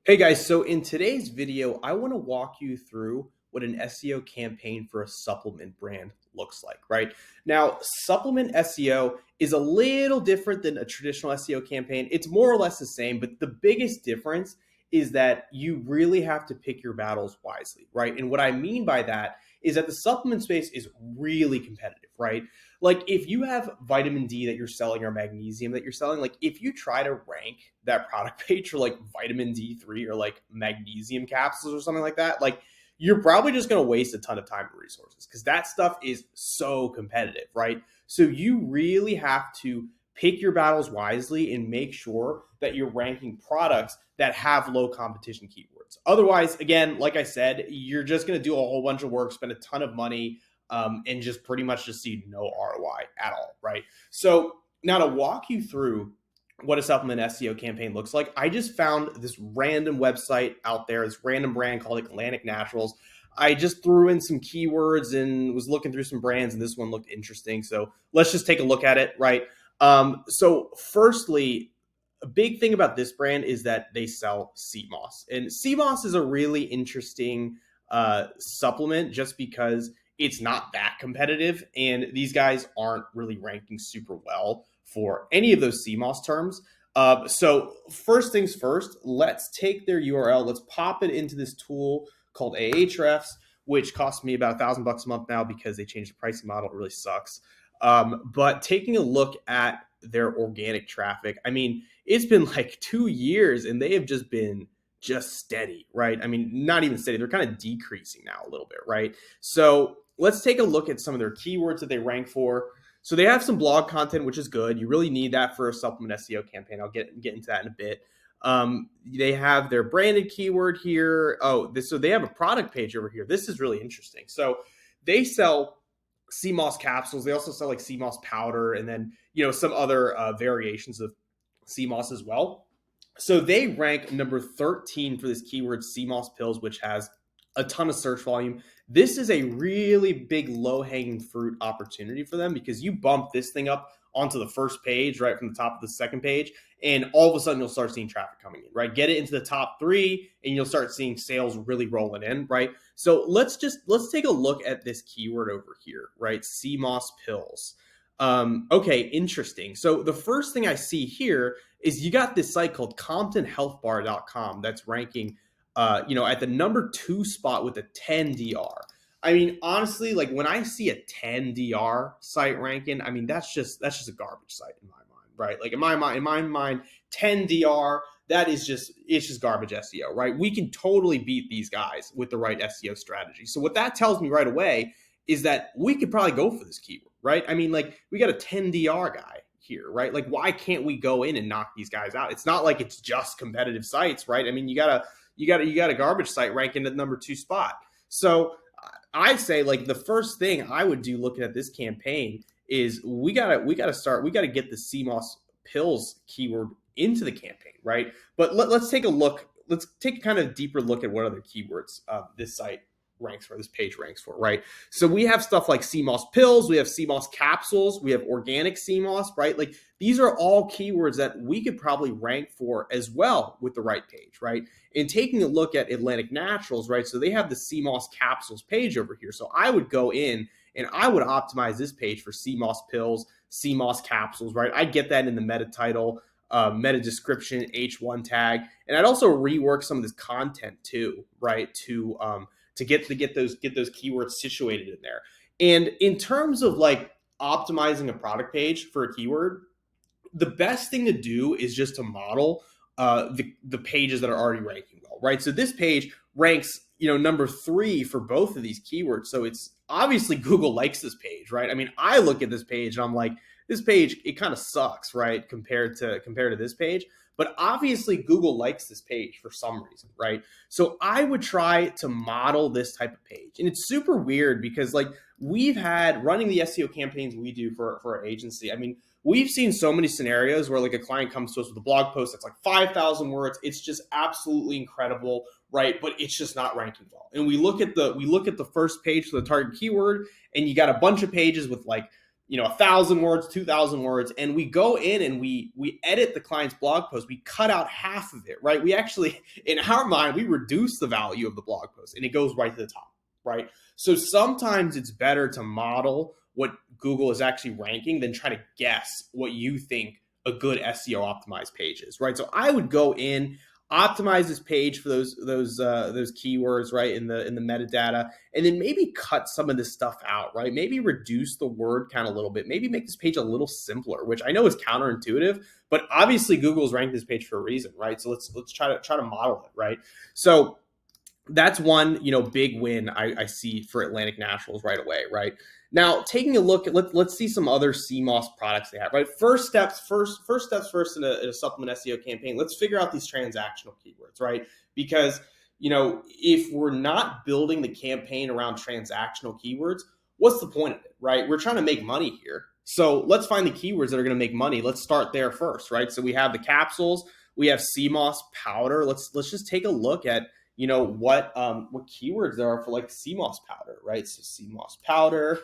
Hey guys, so in today's video, I want to walk you through what an SEO campaign for a supplement brand looks like, right? Now, supplement SEO is a little different than a traditional SEO campaign. It's more or less the same, but the biggest difference is that you really have to pick your battles wisely, right? And what I mean by that is that the supplement space is really competitive, right? Like if you have vitamin D that you're selling or magnesium that you're selling, like if you try to rank that product page for like vitamin D3 or like magnesium capsules or something like that, like you're probably just going to waste a ton of time and resources because that stuff is so competitive, right? So you really have to pick your battles wisely and make sure that you're ranking products that have low competition keywords. Otherwise, again, like I said, you're just going to do a whole bunch of work, spend a ton of money, and just pretty much just see no ROI at all, right? So now to walk you through what a supplement SEO campaign looks like, I just found this random website out there, this random brand called Atlantic Naturals. I just threw in some keywords and was looking through some brands, and this one looked interesting. So let's just take a look at it, right? So firstly, a big thing about this brand is that they sell sea moss, and sea moss is a really interesting supplement just because it's not that competitive, and these guys aren't really ranking super well for any of those CMOS terms. So first things first, let's take their URL, let's pop it into this tool called Ahrefs, which costs me about $1,000 a month now because they changed the pricing model. It really sucks. But taking a look at their organic traffic, I mean, it's been like 2 years and they have just been just steady, right? I mean, not even steady. They're kind of decreasing now a little bit, right? So let's take a look at some of their keywords that they rank for. So they have some blog content, which is good. You really need that for a supplement SEO campaign. I'll get into that in a bit. They have their branded keyword here. So they have a product page over here. This is really interesting. So they sell sea moss capsules. They also sell like sea moss powder, and then some other variations of sea moss as well. So they rank number 13 for this keyword, sea moss pills, which has a ton of search volume. This is a really big low-hanging fruit opportunity for them because you bump this thing up onto the first page, right from the top of the second page, and all of a sudden you'll start seeing traffic coming in, right? Get it into the top 3 and you'll start seeing sales really rolling in, right? So let's take a look at this keyword over here, right? Sea moss pills. Okay, interesting. So the first thing I see here is you got this site called ComptonHealthBar.com that's ranking at the number 2 spot with a 10 DR. I mean, honestly, like when I see a 10 DR site ranking, I mean, that's just a garbage site in my mind, right? Like in my mind, 10 DR, it's just garbage SEO, right? We can totally beat these guys with the right SEO strategy. So what that tells me right away is that we could probably go for this keyword, right? I mean, like we got a 10 DR guy here, right? Like why can't we go in and knock these guys out? It's not like it's just competitive sites, right? I mean, you got a garbage site ranking at number 2 spot. So I say like the first thing I would do looking at this campaign is we gotta get the CMOS pills keyword into the campaign, right? But let's take a look. Let's take a kind of deeper look at what other keywords this site ranks for, this page ranks for, right? So we have stuff like CMOS pills, we have CMOS capsules, we have organic CMOS, right? Like these are all keywords that we could probably rank for as well with the right page, right? And taking a look at Atlantic Naturals, right? So they have the CMOS capsules page over here. So I would go in and I would optimize this page for CMOS pills, CMOS capsules, right? I'd get that in the meta title, meta description, H1 tag, and I'd also rework some of this content too, right? To get those keywords situated in there. And in terms of like optimizing a product page for a keyword, the best thing to do is just to model the pages that are already ranking well, right? So this page ranks, number 3 for both of these keywords. So it's obviously Google likes this page, right? I mean, I look at this page and I'm like, this page, it kind of sucks, right? Compared to this page. But obviously Google likes this page for some reason, right? So I would try to model this type of page. And it's super weird because like we've had running the SEO campaigns we do for our agency. I mean, we've seen so many scenarios where like a client comes to us with a blog post that's like 5,000 words. It's just absolutely incredible, right? But it's just not ranking well. And we look at the first page for the target keyword, and you got a bunch of pages with like 1,000 words, 2,000 words, and we go in and we edit the client's blog post. We cut out half of it, right? We actually, in our mind, we reduce the value of the blog post, and it goes right to the top, right? So sometimes it's better to model what Google is actually ranking than try to guess what you think a good SEO optimized page is, right? So I would go in, optimize this page for those keywords, right, in the metadata, and then maybe cut some of this stuff out, right? Maybe reduce the word count a little bit. Maybe make this page a little simpler, which I know is counterintuitive, but obviously Google's ranked this page for a reason, right? So let's try to model it, right? So that's one big win I see for Atlantic Naturals right away, right? Now, taking a look at let's see some other CMOS products they have, right? First steps first in a supplement SEO campaign. Let's figure out these transactional keywords, right? Because if we're not building the campaign around transactional keywords, what's the point of it, right? We're trying to make money here. So let's find the keywords that are going to make money. Let's start there first, right? So we have the capsules, we have CMOS powder. Let's just take a look at what keywords there are for like CMOS powder, right? So CMOS powder.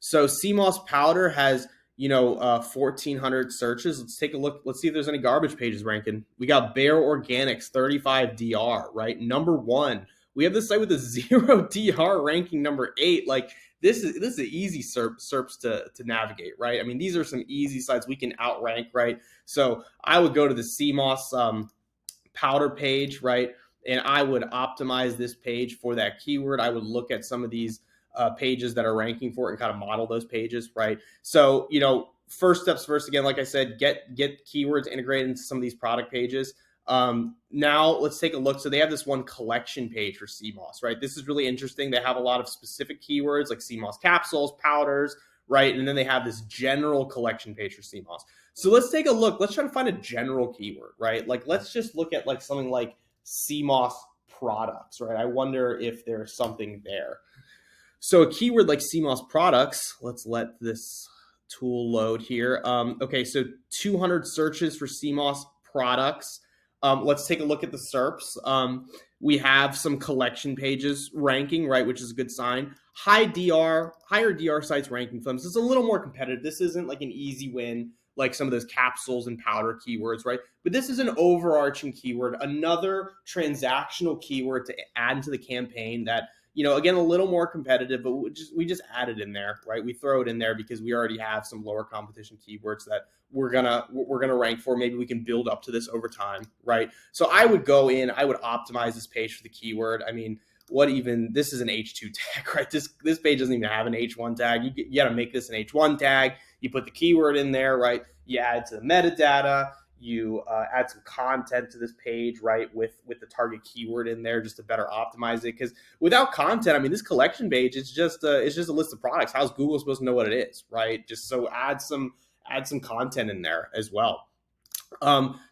So CMOS powder has 1,400 searches. Let's take a look. Let's see if there's any garbage pages ranking. We got Bare Organics 35 DR, right? Number 1. We have this site with a 0 DR ranking number 8. Like this is an easy SERPs to navigate, right? I mean, these are some easy sites we can outrank, right? So I would go to the CMOS powder page, right? And I would optimize this page for that keyword. I would look at some of these pages that are ranking for it and kind of model those pages, right? So, first steps first, again, like I said, get keywords integrated into some of these product pages. Now let's take a look. So they have this one collection page for CMOS, right? This is really interesting. They have a lot of specific keywords like CMOS capsules, powders, right? And then they have this general collection page for CMOS. So let's take a look. Let's try to find a general keyword, right? Like, let's just look at like something like CMOS products, right? I wonder if there's something there. So a keyword like CMOS products, let's let this tool load here. Okay, so 200 searches for CMOS products. Let's take a look at the SERPs. We have some collection pages ranking, right, which is a good sign. Higher DR sites ranking for them. So it's a little more competitive. This isn't like an easy win like some of those capsules and powder keywords, right? But this is an overarching keyword, another transactional keyword to add into the campaign that, again, a little more competitive, but we just add it in there, right? We throw it in there because we already have some lower competition keywords that we're gonna rank for. Maybe we can build up to this over time, right? So I would go in, I would optimize this page for the keyword. I mean, this is an H2 tag, right? This page doesn't even have an H1 tag. You got to make this an H1 tag. You put the keyword in there, right? You add to the metadata. You add some content to this page, right, with the target keyword in there, just to better optimize it. Because without content, I mean, this collection page it's just a list of products. How's Google supposed to know what it is, right? Just so add some content in there as well.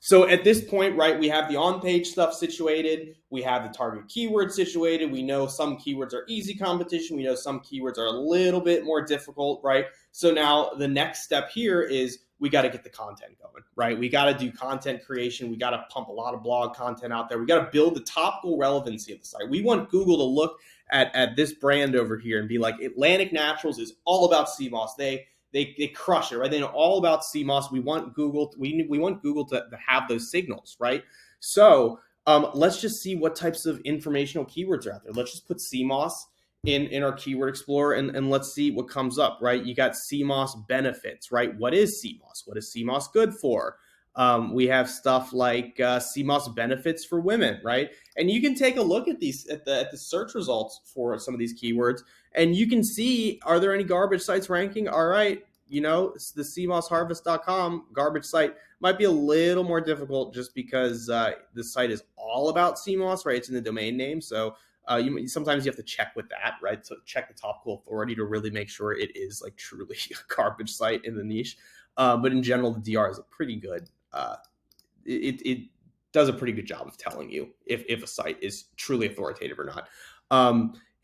So at this point, right, we have the on-page stuff situated. We have the target keyword situated. We know some keywords are easy competition. We know some keywords are a little bit more difficult, right? So now the next step here is we got to get the content going, right? We got to do content creation. We got to pump a lot of blog content out there. We got to build the topical relevancy of the site. We want Google to look at this brand over here and be like, Atlantic Naturals is all about CMOS. They crush it, right? They know all about CMOS. We want Google. We want Google to have those signals, right? So let's just see what types of informational keywords are out there. Let's just put CMOS in our keyword explorer and let's see what comes up, right? You got CMOS benefits, right? What is CMOS? What is CMOS good for? We have stuff like CMOS benefits for women, right? And you can take a look at these at the search results for some of these keywords, and you can see, are there any garbage sites ranking? All right, the CMOSharvest.com garbage site might be a little more difficult just because the site is all about CMOS, right? It's in the domain name, so sometimes you have to check with that, right? So check the topical authority to really make sure it is like truly a garbage site in the niche. But in general, the DR is a pretty good. It does a pretty good job of telling you if a site is truly authoritative or not.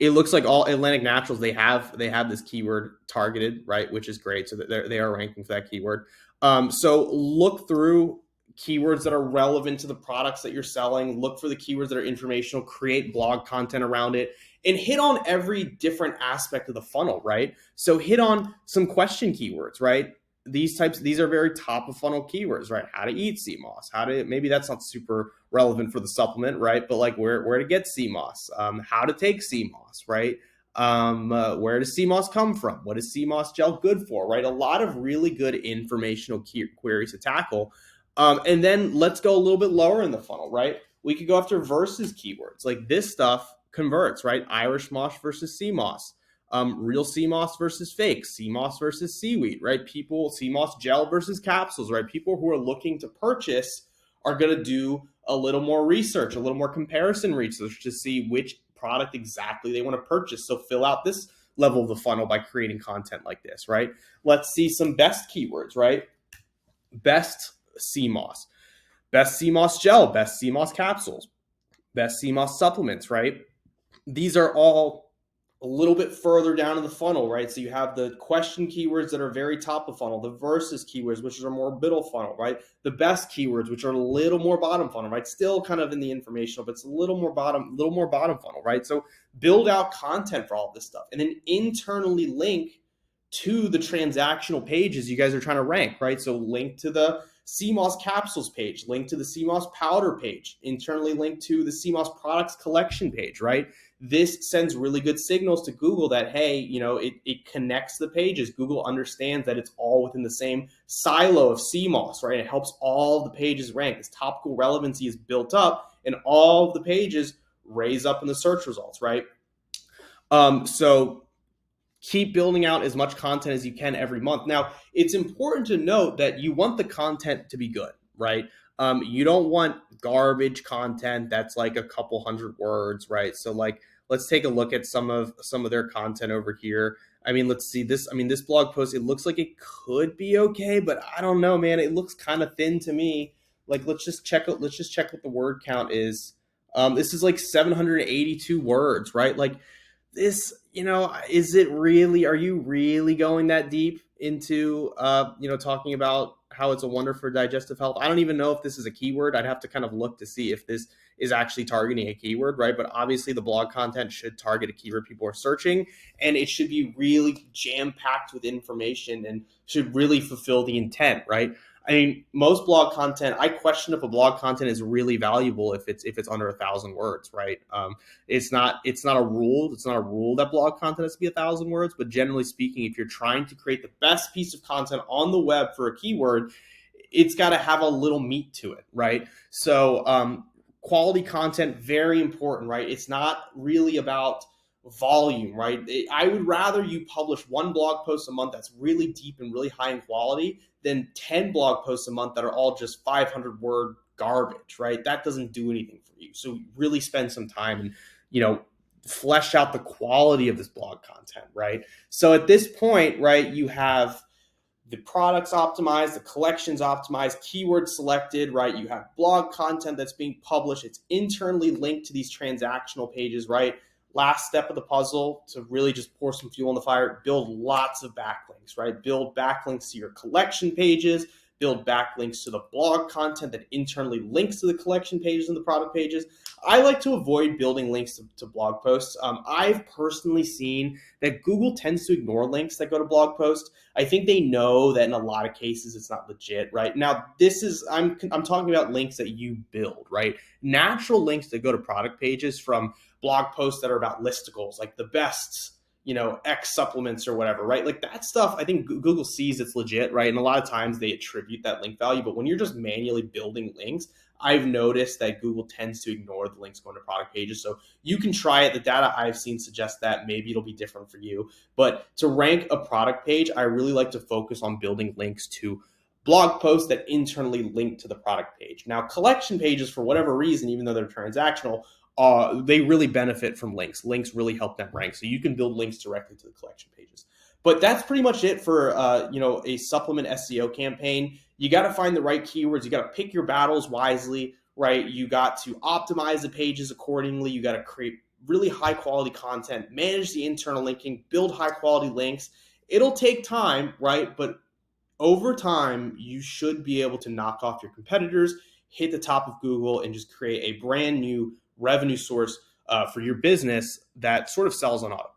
It looks like all Atlantic Naturals, they have this keyword targeted, right, which is great. So that they are ranking for that keyword. So look through keywords that are relevant to the products that you're selling, look for the keywords that are informational, create blog content around it, and hit on every different aspect of the funnel, right? So hit on some question keywords, right? These are very top of funnel keywords, right? How to eat CMOS, maybe that's not super relevant for the supplement, right? But like where to get CMOS, how to take CMOS, right? Where does CMOS come from? What is CMOS gel good for, right? A lot of really good informational queries to tackle. And then let's go a little bit lower in the funnel, right? We could go after versus keywords. Like this stuff converts, right? Irish moss versus sea moss, real sea moss versus fake, sea moss versus seaweed, right? People, sea moss gel versus capsules, right? People who are looking to purchase are going to do a little more research, a little more comparison research to see which product exactly they want to purchase. So fill out this level of the funnel by creating content like this, right? Let's see some best keywords, right? Best CMOS, best CMOS gel, best CMOS capsules, best CMOS supplements, right? These are all a little bit further down in the funnel, right? So you have the question keywords that are very top of funnel, the versus keywords, which are more middle funnel, right? The best keywords, which are a little more bottom funnel, right? Still kind of in the informational, but it's a little more bottom funnel, right? So build out content for all of this stuff and then internally link to the transactional pages you guys are trying to rank, right? So link to the CMOS capsules page, link to the CMOS powder page, internally link to the CMOS products collection page, right? This sends really good signals to Google that, hey, it connects the pages. Google understands that it's all within the same silo of CMOS, right? It helps all the pages rank. This topical relevancy is built up and all of the pages raise up in the search results, right? So keep building out as much content as you can every month. Now, it's important to note that you want the content to be good, right? You don't want garbage content that's like a couple hundred words, right? So like, let's take a look at some of their content over here. I mean, let's see this. I mean, this blog post, it looks like it could be okay, but I don't know, man. It looks kind of thin to me. Like, let's just check what the word count is. This is like 782 words, right? Like, this, is it really, are you really going that deep into, talking about how it's a wonder for digestive health? I don't even know if this is a keyword. I'd have to kind of look to see if this is actually targeting a keyword, right? But obviously the blog content should target a keyword people are searching, and it should be really jam-packed with information and should really fulfill the intent, right? I mean, most blog content, I question if a blog content is really valuable if it's under 1,000 words, right? It's not a rule. It's not a rule that blog content has to be 1,000 words, but generally speaking, if you're trying to create the best piece of content on the web for a keyword, it's got to have a little meat to it, right? So quality content, very important, right? It's not really about volume, right? I would rather you publish one blog post a month that's really deep and really high in quality than 10 blog posts a month that are all just 500 word garbage, right? That doesn't do anything for you. So really spend some time and, flesh out the quality of this blog content, right? So at this point, right, you have the products optimized, the collections optimized, keywords selected, right? You have blog content that's being published. It's internally linked to these transactional pages, right? Last step of the puzzle to really just pour some fuel on the fire, build lots of backlinks, right? Build backlinks to your collection pages, build backlinks to the blog content that internally links to the collection pages and the product pages. I like to avoid building links to blog posts. I've personally seen that Google tends to ignore links that go to blog posts. I think they know that in a lot of cases it's not legit, right? Now, I'm talking about links that you build, right? Natural links that go to product pages from blog posts that are about listicles, like the best, X supplements or whatever, right? Like that stuff, I think Google sees it's legit, right? And a lot of times they attribute that link value, but when you're just manually building links, I've noticed that Google tends to ignore the links going to product pages. So you can try it. The data I've seen suggests that maybe it'll be different for you. But to rank a product page, I really like to focus on building links to blog posts that internally link to the product page. Now, collection pages, for whatever reason, even though they're transactional, they really benefit from links. Links really help them rank. So you can build links directly to the collection pages. But that's pretty much it for a supplement SEO campaign. You got to find the right keywords. You got to pick your battles wisely, right? You got to optimize the pages accordingly. You got to create really high quality content, manage the internal linking, build high quality links. It'll take time, right? But Over time, you should be able to knock off your competitors, hit the top of Google, and just create a brand new revenue source for your business that sort of sells on autopilot.